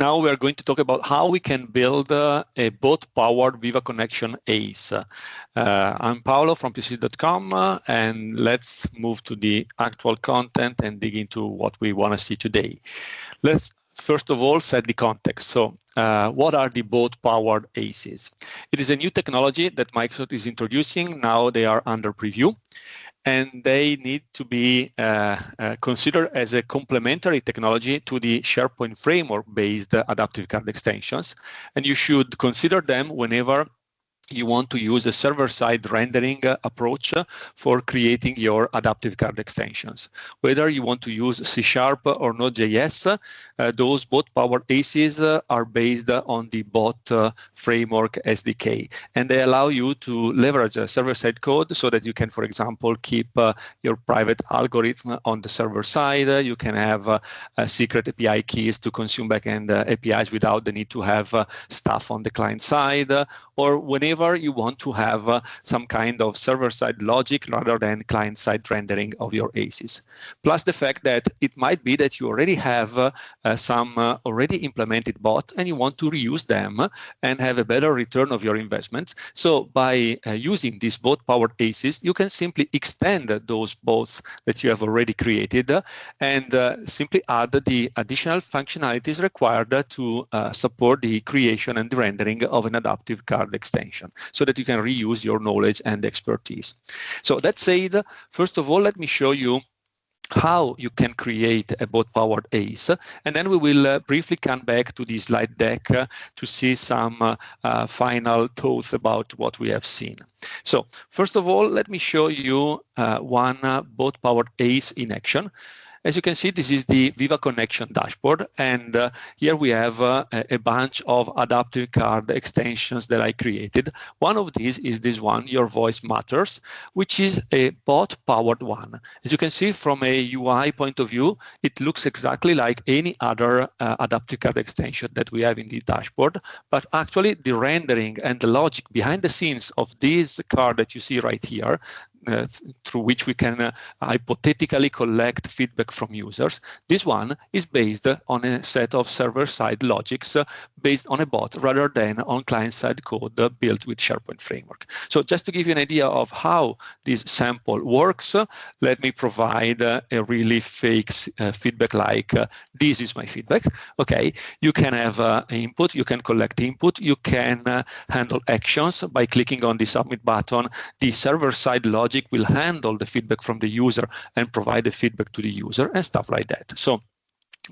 Now we are going to talk about how we can build a bot-powered Viva Connection ACE. I'm Paolo from PiaSys.com, and let's move to the actual content and dig into what we want to see today. Let's first of all set the context. So what are the bot-powered ACEs? It is a new technology that Microsoft is introducing. Now they are under preview, and they need to be considered as a complementary technology to the SharePoint framework-based adaptive card extensions. And you should consider them whenever you want to use a server-side rendering approach for creating your adaptive card extensions. Whether you want to use C# or Node.js, those bot-powered ACEs are based on the bot framework SDK, and they allow you to leverage server-side code so that you can, for example, keep your private algorithm on the server side. You can have secret API keys to consume backend APIs without the need to have stuff on the client side, or whenever you want to have some kind of server-side logic rather than client-side rendering of your ACEs. Plus the fact that it might be that you already have some already implemented bot and you want to reuse them and have a better return of your investment. So by using these bot-powered ACEs, you can simply extend those bots that you have already created and simply add the additional functionalities required to support the creation and the rendering of an adaptive card extension, so that you can reuse your knowledge and expertise. So that said, first of all, let me show you how you can create a bot-powered ACE, and then we will briefly come back to the slide deck to see some final thoughts about what we have seen. So first of all, let me show you one bot-powered ACE in action. As you can see, this is the Viva Connection dashboard, and here we have a bunch of adaptive card extensions that I created. One of these is this one, Your Voice Matters, which is a bot-powered one. As you can see from a UI point of view, it looks exactly like any other adaptive card extension that we have in the dashboard, but actually the rendering and the logic behind the scenes of this card that you see right here, through which we can hypothetically collect feedback from users. This one is based on a set of server-side logics based on a bot rather than on client-side code built with SharePoint framework. So just to give you an idea of how this sample works, let me provide a really fake feedback like this is my feedback. Okay, you can have input, you can collect input, you can handle actions by clicking on the submit button. The server-side logic will handle the feedback from the user and provide the feedback to the user and stuff like that. So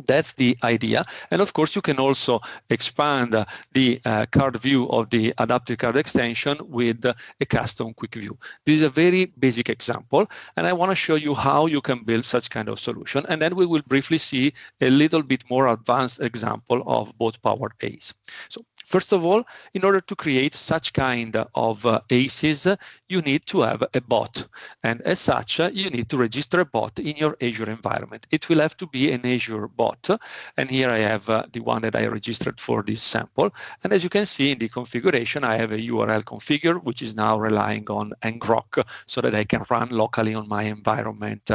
that's the idea. And of course, you can also expand the card view of the adaptive card extension with a custom quick view. This is a very basic example, and I want to show you how you can build such kind of solution. And then we will briefly see a little bit more advanced example of bot-powered ACE. So first of all, in order to create such kind of ACEs, you need to have a bot. And as such, you need to register a bot in your Azure environment. It will have to be an Azure bot. And here I have the one that I registered for this sample. And as you can see in the configuration, I have a URL configure, which is now relying on ngrok so that I can run locally on my environment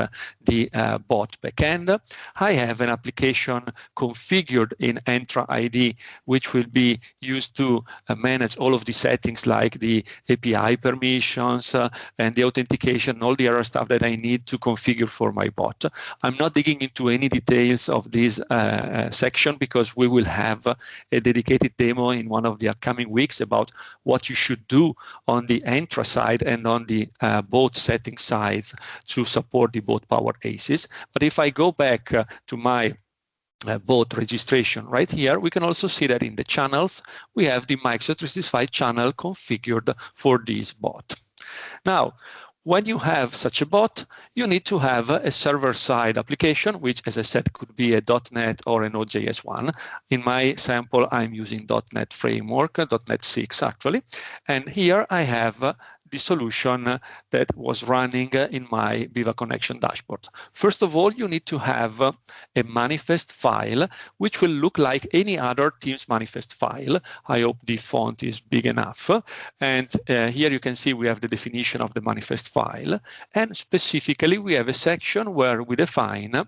the bot backend. I have an application configured in Entra ID, which will be used to manage all of the settings like the API permissions and the authentication, all the other stuff that I need to configure for my bot. I'm not digging into any details of this section because we will have a dedicated demo in one of the upcoming weeks about what you should do on the Entra side and on the bot setting side to support the bot-powered ACEs. But if I go back to my bot registration right here, we can also see that in the channels, we have the Microsoft 365 channel configured for this bot. Now, when you have such a bot, you need to have a server-side application, which, as I said, could be a .NET or a Node.js one. In my sample, I'm using .NET Framework, .NET 6 actually. And here I have the solution that was running in my Viva Connection dashboard. First of all, you need to have a manifest file, which will look like any other Teams manifest file. I hope the font is big enough. And here you can see we have the definition of the manifest file. And specifically, we have a section where we define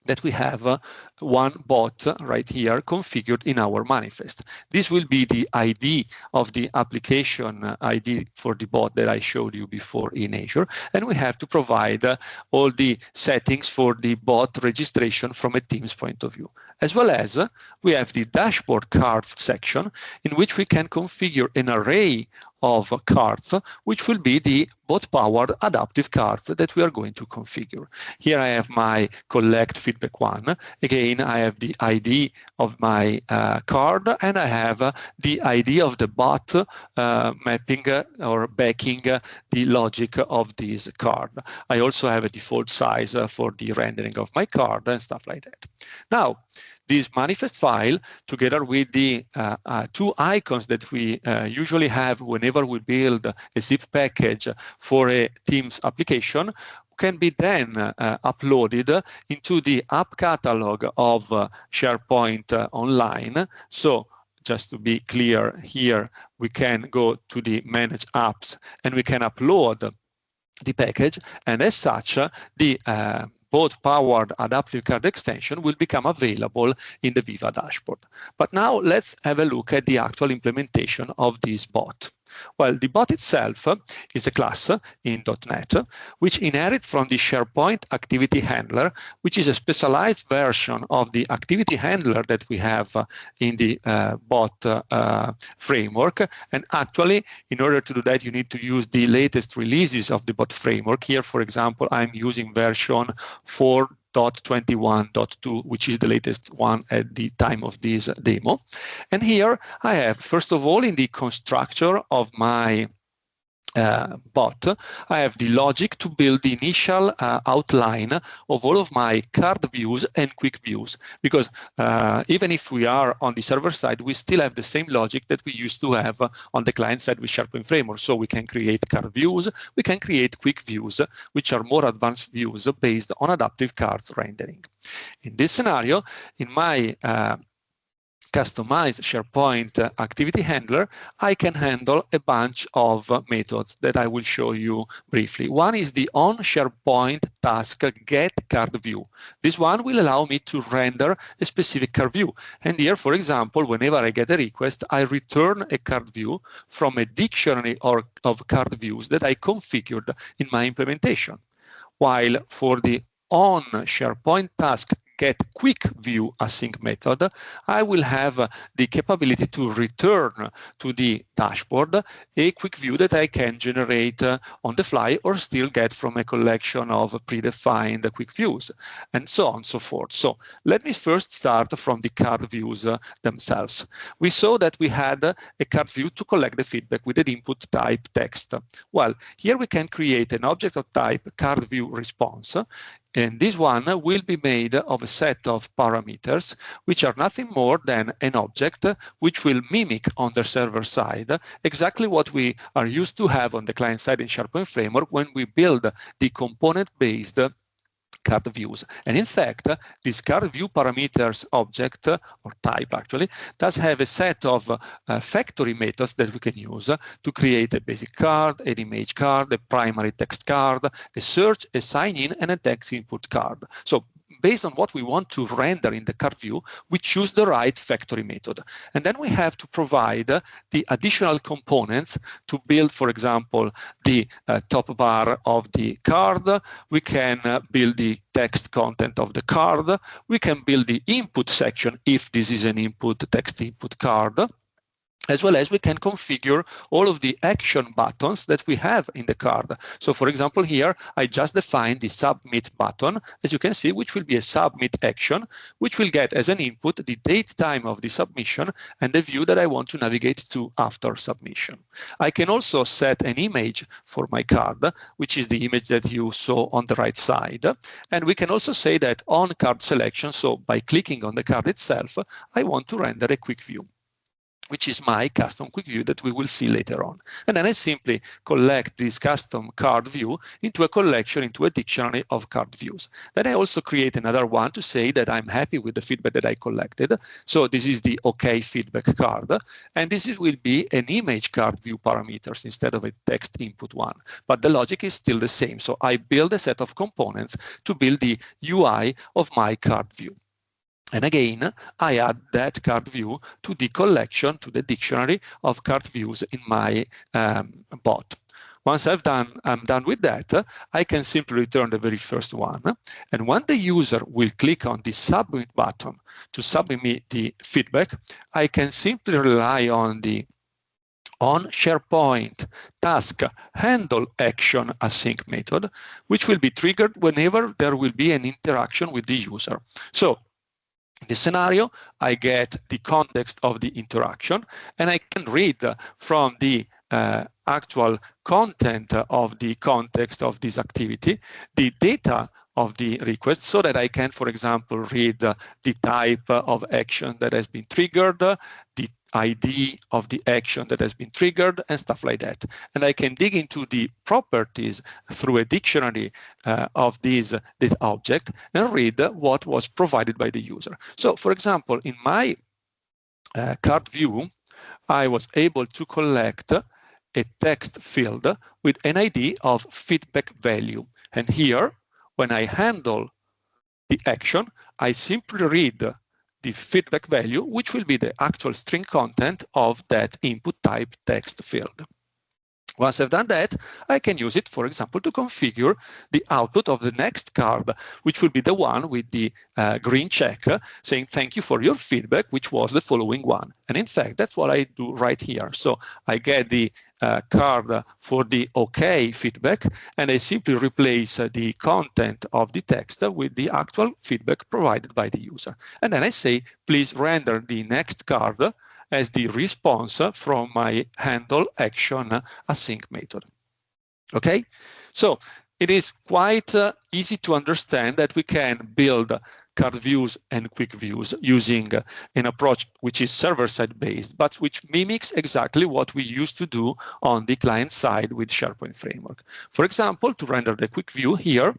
that we have one bot right here configured in our manifest. This will be the ID of the application ID for the bot that I showed you before in Azure. And we have to provide all the settings for the bot registration from a Teams point of view. As well as we have the dashboard cards section in which we can configure an array of cards, which will be the bot-powered adaptive cards that we are going to configure. Here I have my collect feedback one. Again, I have the ID of my card, and I have the ID of the bot mapping or backing the logic of this card. I also have a default size for the rendering of my card and stuff like that. Now, this manifest file, together with the two icons that we usually have whenever we build a zip package for a Teams application, can be then uploaded into the app catalog of SharePoint Online. So just to be clear here, we can go to the Manage Apps and we can upload the package. And as such, the bot-powered adaptive card extension will become available in the Viva dashboard. But now let's have a look at the actual implementation of this bot. Well, the bot itself is a class in .NET, which inherits from the SharePoint Activity Handler, which is a specialized version of the activity handler that we have in the bot framework. And actually, in order to do that, you need to use the latest releases of the bot framework. Here, for example, I'm using version 4.21.2, which is the latest one at the time of this demo. And here I have, first of all, in the constructor of my bot, I have the logic to build the initial outline of all of my card views and quick views, because even if we are on the server side, we still have the same logic that we used to have on the client side with SharePoint Framework. So we can create card views, we can create quick views, which are more advanced views based on adaptive cards rendering. In this scenario, in my customized SharePoint activity handler, I can handle a bunch of methods that I will show you briefly. One is the on SharePoint task get card view. This one will allow me to render a specific card view. And here, for example, whenever I get a request, I return a card view from a dictionary of card views that I configured in my implementation. While for the on SharePoint task get quick view async method, I will have the capability to return to the dashboard a quick view that I can generate on the fly or still get from a collection of predefined quick views, and so on and so forth. So let me first start from the card views themselves. We saw that we had a card view to collect the feedback with an input type text. Well, here we can create an object of type card view response. And this one will be made of a set of parameters, which are nothing more than an object which will mimic on the server side exactly what we are used to have on the client side in SharePoint Framework when we build the component-based card views. And in fact, this card view parameters object or type actually does have a set of factory methods that we can use to create a basic card, an image card, a primary text card, a search, a sign in, and a text input card. So based on what we want to render in the card view, we choose the right factory method. And then we have to provide the additional components to build, for example, the top bar of the card. We can build the text content of the card. We can build the input section if this is an input text input card, as well as we can configure all of the action buttons that we have in the card. So for example, here, I just defined the submit button, as you can see, which will be a submit action, which will get as an input the date time of the submission and the view that I want to navigate to after submission. I can also set an image for my card, which is the image that you saw on the right side. And we can also say that on card selection, so by clicking on the card itself, I want to render a quick view. which is my custom quick view that we will see later on. And then I simply collect this custom card view into a collection, into a dictionary of card views. Then I also create another one to say that I'm happy with the feedback that I collected. So this is the OK feedback card. And this will be an image card view parameters instead of a text input one. But the logic is still the same. So I build a set of components to build the UI of my card view. And again, I add that card view to the collection, to the dictionary of card views in my bot. Once I'm done with that, I can simply return the very first one. And when the user will click on the submit button to submit the feedback, I can simply rely on the SharePoint task handle action async method, which will be triggered whenever there will be an interaction with the user. So in this scenario, I get the context of the interaction, and I can read from the actual content of the context of this activity, the data of the request, so that I can, for example, read the type of action that has been triggered, the ID of the action that has been triggered, and stuff like that. And I can dig into the properties through a dictionary of this object and read what was provided by the user. So, for example, in my card view, I was able to collect a text field with an ID of feedback value. And here, when I handle the action, I simply read the feedback value, which will be the actual string content of that input type text field. Once I've done that, I can use it, for example, to configure the output of the next card, which will be the one with the green check saying thank you for your feedback, which was the following one. And in fact, that's what I do right here. So I get the card for the OK feedback, and I simply replace the content of the text with the actual feedback provided by the user. And then I say, please render the next card as the response from my handle action async method. Okay, so it is quite easy to understand that we can build card views and quick views using an approach which is server-side based, but which mimics exactly what we used to do on the client side with SharePoint framework. For example, to render the quick view here,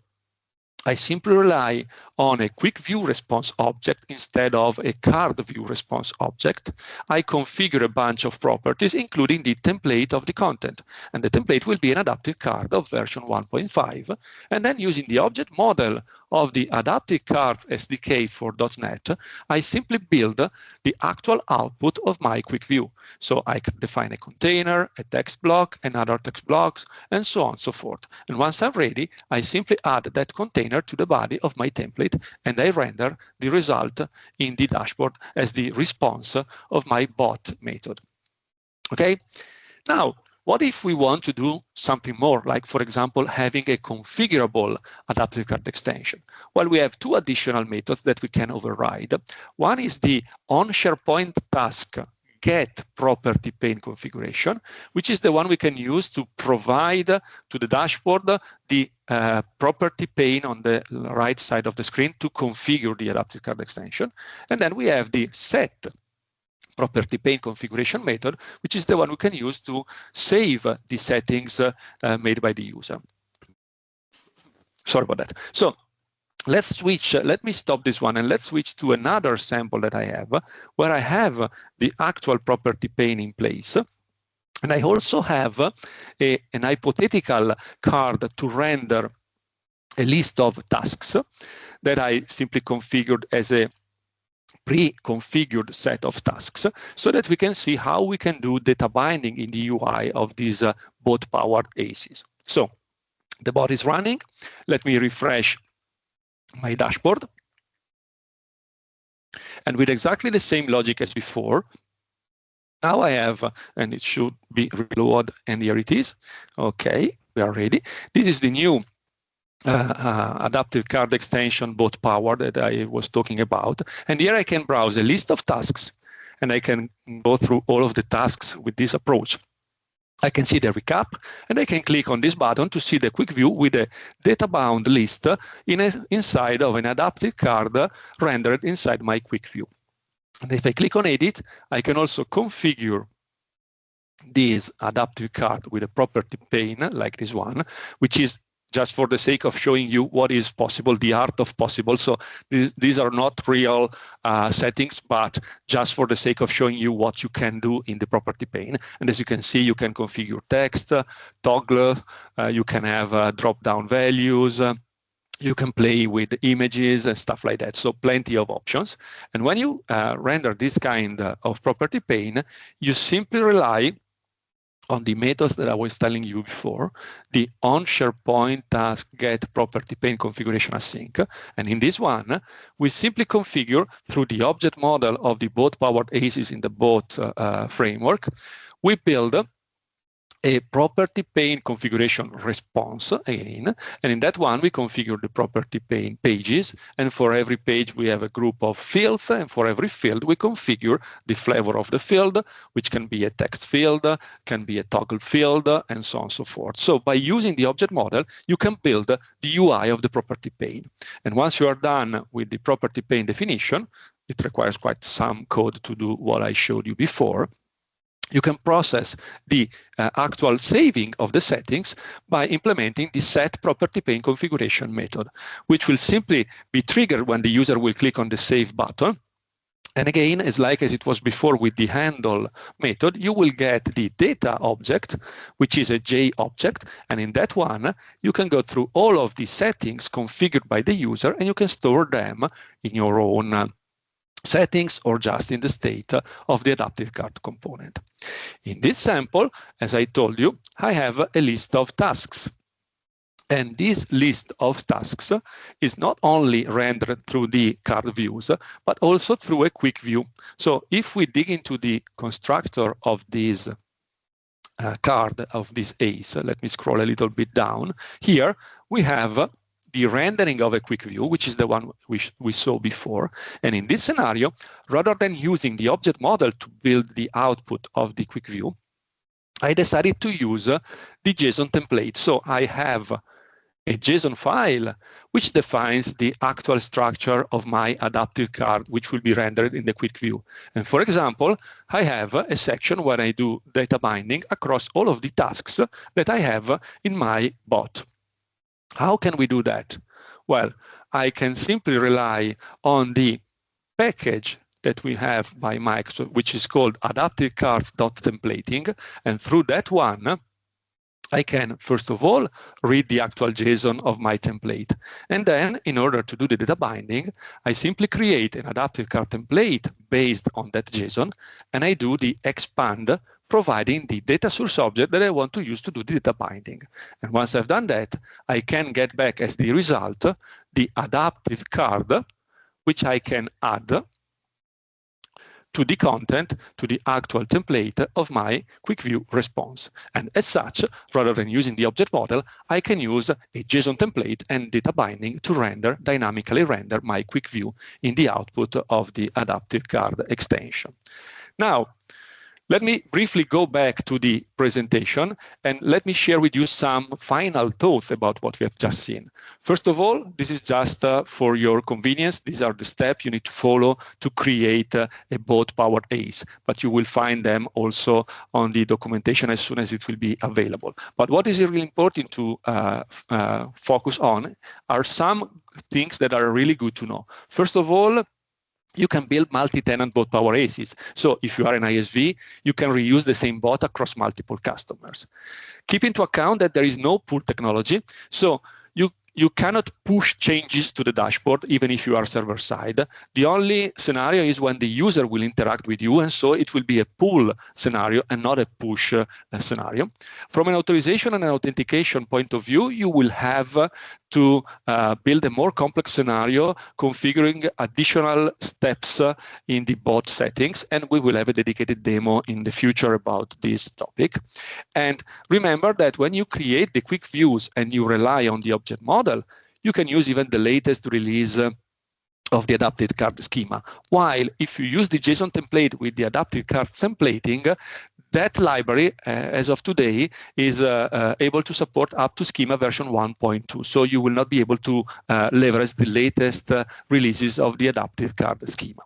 I simply rely on a quick view response object instead of a card view response object. I configure a bunch of properties, including the template of the content. And the template will be an adaptive card of version 1.5. And then using the object model of the adaptive card SDK for .NET, I simply build the actual output of my quick view. So I can define a container, a text block, and other text blocks, and so on and so forth. And once I'm ready, I simply add that container to the body of my template, and I render the result in the dashboard as the response of my bot method. Okay? Now, what if we want to do something more, like, for example, having a configurable adaptive card extension? Well, we have two additional methods that we can override. One is the onSharePoint task get property pane configuration, which is the one we can use to provide to the dashboard the property pane on the right side of the screen to configure the adaptive card extension. And then we have the set property pane configuration method, which is the one we can use to save the settings made by the user. Sorry about that. So let's switch. Let me stop this one and let's switch to another sample that I have, where I have the actual property pane in place. And I also have an hypothetical card to render a list of tasks that I simply configured as a pre-configured set of tasks, so that we can see how we can do data binding in the UI of these bot-powered ACEs. So the bot is running. Let me refresh my dashboard. And with exactly the same logic as before, now I have, and it should be reload, and here it is. Okay, we are ready. This is the new adaptive card extension bot power that I was talking about. And here I can browse a list of tasks, and I can go through all of the tasks with this approach. I can see the recap, and I can click on this button to see the quick view with a data bound list inside of an adaptive card rendered inside my quick view. And if I click on Edit, I can also configure this adaptive card with a property pane like this one, which is just for the sake of showing you what is possible, the art of possible. So these are not real settings, but just for the sake of showing you what you can do in the property pane. And as you can see, you can configure text, toggle, you can have drop-down values, you can play with images and stuff like that. So plenty of options. And when you render this kind of property pane, you simply rely on the methods that I was telling you before, the on SharePoint task get property pane configuration async. And in this one, we simply configure through the object model of the bot powered ACEs in the bot framework, we build a property pane configuration response again. And in that one, we configure the property pane pages. And for every page, we have a group of fields. And for every field, we configure the flavor of the field, which can be a text field, can be a toggle field, and so on and so forth. So by using the object model, you can build the UI of the property pane. And once you are done with the property pane definition, it requires quite some code to do what I showed you before. You can process the actual saving of the settings by implementing the set property pane configuration method, which will simply be triggered when the user will click on the save button. And again, as it was before with the handle method, you will get the data object, which is a J object. And in that one, you can go through all of the settings configured by the user, and you can store them in your own settings or just in the state of the adaptive card component. In this sample, as I told you, I have a list of tasks. And this list of tasks is not only rendered through the card views, but also through a quick view. So if we dig into the constructor of this card, of this ACE, let me scroll a little bit down. Here we have the rendering of a quick view, which is the one we saw before. And in this scenario, rather than using the object model to build the output of the quick view, I decided to use the JSON template. So I have a JSON file which defines the actual structure of my adaptive card, which will be rendered in the quick view. And for example, I have a section where I do data binding across all of the tasks that I have in my bot. How can we do that? Well, I can simply rely on the package that we have by Microsoft, which is called adaptivecard.templating. And through that one, I can, first of all, read the actual JSON of my template. And then, in order to do the data binding, I simply create an adaptive card template based on that JSON, and I do the expand, providing the data source object that I want to use to do the data binding. And once I've done that, I can get back as the result the adaptive card, which I can add to the content, to the actual template of my quick view response. And as such, rather than using the object model, I can use a JSON template and data binding to dynamically render my quick view in the output of the adaptive card extension. Now, let me briefly go back to the presentation and let me share with you some final thoughts about what we have just seen. First of all, this is just for your convenience. These are the steps you need to follow to create a bot-powered ACE, but you will find them also on the documentation as soon as it will be available. But what is really important to focus on are some things that are really good to know. First of all, you can build multi-tenant bot power ACEs. So if you are an ISV, you can reuse the same bot across multiple customers. Keep into account that there is no pull technology. So you cannot push changes to the dashboard, even if you are server side. The only scenario is when the user will interact with you, and so it will be a pull scenario and not a push scenario. From an authorization and an authentication point of view, you will have to build a more complex scenario, configuring additional steps in the bot settings, and we will have a dedicated demo in the future about this topic. And remember that when you create the quick views and you rely on the object model, you can use even the latest release of the adaptive card schema. While if you use the JSON template with the adaptive card templating, that library, as of today, is able to support up to schema version 1.2. So you will not be able to leverage the latest releases of the adaptive card schema.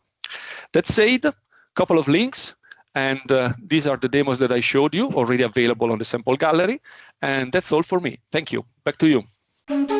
That said, a couple of links, and these are the demos that I showed you already available on the sample gallery. And that's all for me. Thank you. Back to you.